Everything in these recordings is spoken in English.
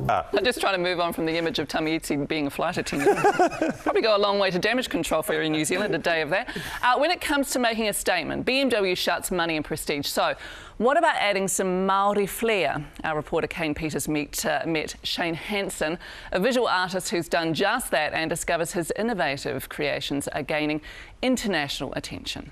I'm just trying to move on from the image of Tamiiti being a flight attendant. Probably go a long way to damage control for you in New Zealand, a day of that. When it comes to making a statement, BMW shouts money and prestige. So what about adding some Maori flair? Our reporter Kane Peters met Shane Hansen, a visual artist who's done just that and discovers his innovative creations are gaining international attention.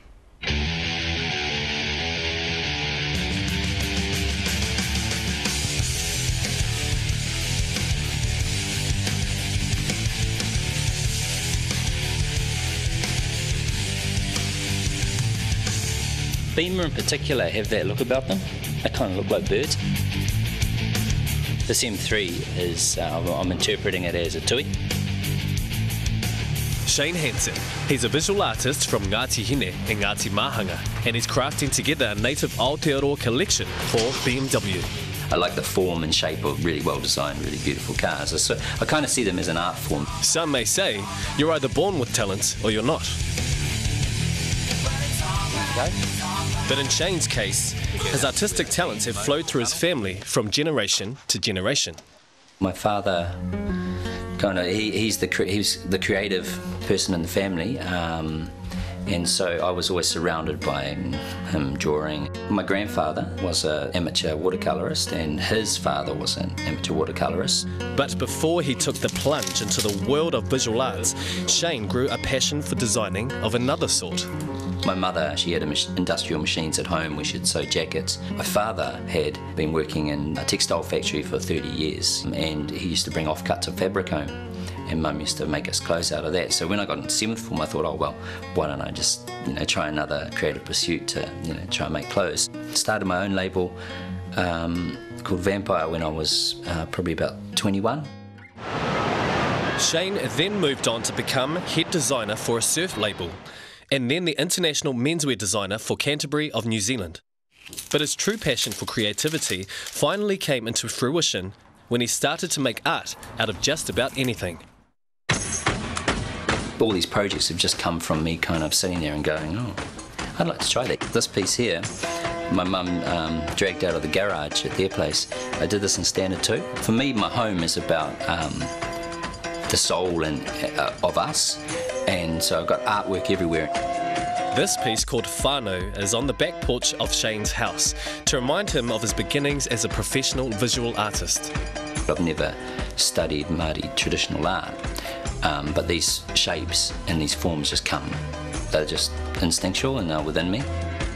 Beamer in particular have that look about them. They kind of look like birds. This M3 is, I'm interpreting it as a tui. Shane Hansen. He's a visual artist from Ngāti Hine and Ngāti Mahanga, and he's crafting together a native Aotearoa collection for BMW. I like the form and shape of really well designed, really beautiful cars. So I kind of see them as an art form. Some may say you're either born with talent or you're not. But in Shane's case, his artistic talents have flowed through his family from generation to generation. My father, he's the creative person in the family, and so I was always surrounded by him drawing. My grandfather was an amateur watercolourist, and his father was an amateur watercolourist. But before he took the plunge into the world of visual arts, Shane grew a passion for designing of another sort. My mother, she had industrial machines at home where she'd sew jackets. My father had been working in a textile factory for 30 years, and he used to bring offcuts of fabric home, and Mum used to make us clothes out of that. So when I got into 7th form, I thought, oh well, why don't I just try another creative pursuit to try and make clothes. Started my own label called Vampire when I was probably about 21. Shane then moved on to become head designer for a surf label, and then the international menswear designer for Canterbury of New Zealand. But his true passion for creativity finally came into fruition when he started to make art out of just about anything. All these projects have just come from me kind of sitting there and going, oh, I'd like to try that. This piece here, my mum dragged out of the garage at their place. I did this in Standard 2. For me, my home is about the soul of us, and so I've got artwork everywhere. This piece, called Whānau, is on the back porch of Shane's house to remind him of his beginnings as a professional visual artist. I've never studied Māori traditional art, but these shapes and these forms just come. They're just instinctual and they're within me.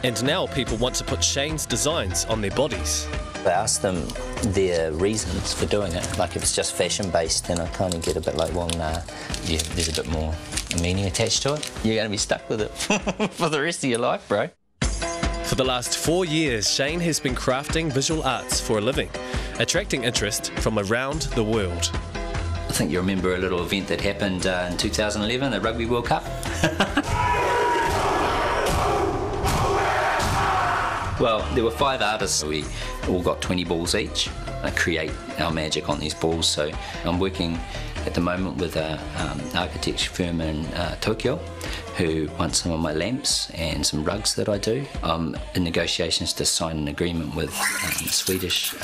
And now people want to put Shane's designs on their bodies. I ask them their reasons for doing it. Like if it's just fashion-based, then I kind of get a bit like, well, nah, yeah, there's a bit more meaning attached to it. You're going to be stuck with it for the rest of your life, bro. For the last 4 years, Shane has been crafting visual arts for a living, attracting interest from around the world. I think you remember a little event that happened in 2011, the Rugby World Cup. Well, there were 5 artists. We all got 20 balls each. I create our magic on these balls. So I'm working at the moment with an architecture firm in Tokyo who wants some of my lamps and some rugs that I do. I'm in negotiations to sign an agreement with a Swedish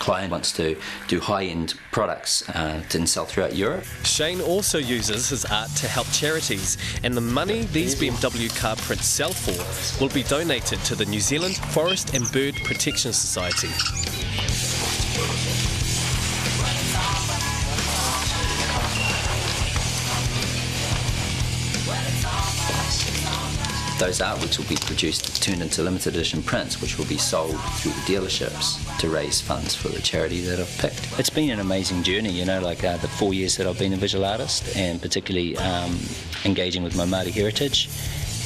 client wants to do high-end products to sell throughout Europe. Shane also uses his art to help charities, and the money these BMW car prints sell for will be donated to the New Zealand Forest and Bird Protection Society. Those artworks will be produced, turned into limited edition prints, which will be sold through the dealerships to raise funds for the charity that I've picked. It's been an amazing journey, like the 4 years that I've been a visual artist, and particularly engaging with my Māori heritage.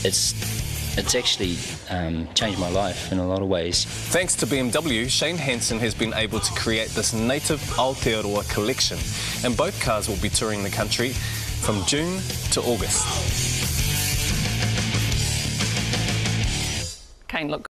It's actually changed my life in a lot of ways. Thanks to BMW, Shane Hansen has been able to create this native Aotearoa collection, and both cars will be touring the country from June to August. Kane, look.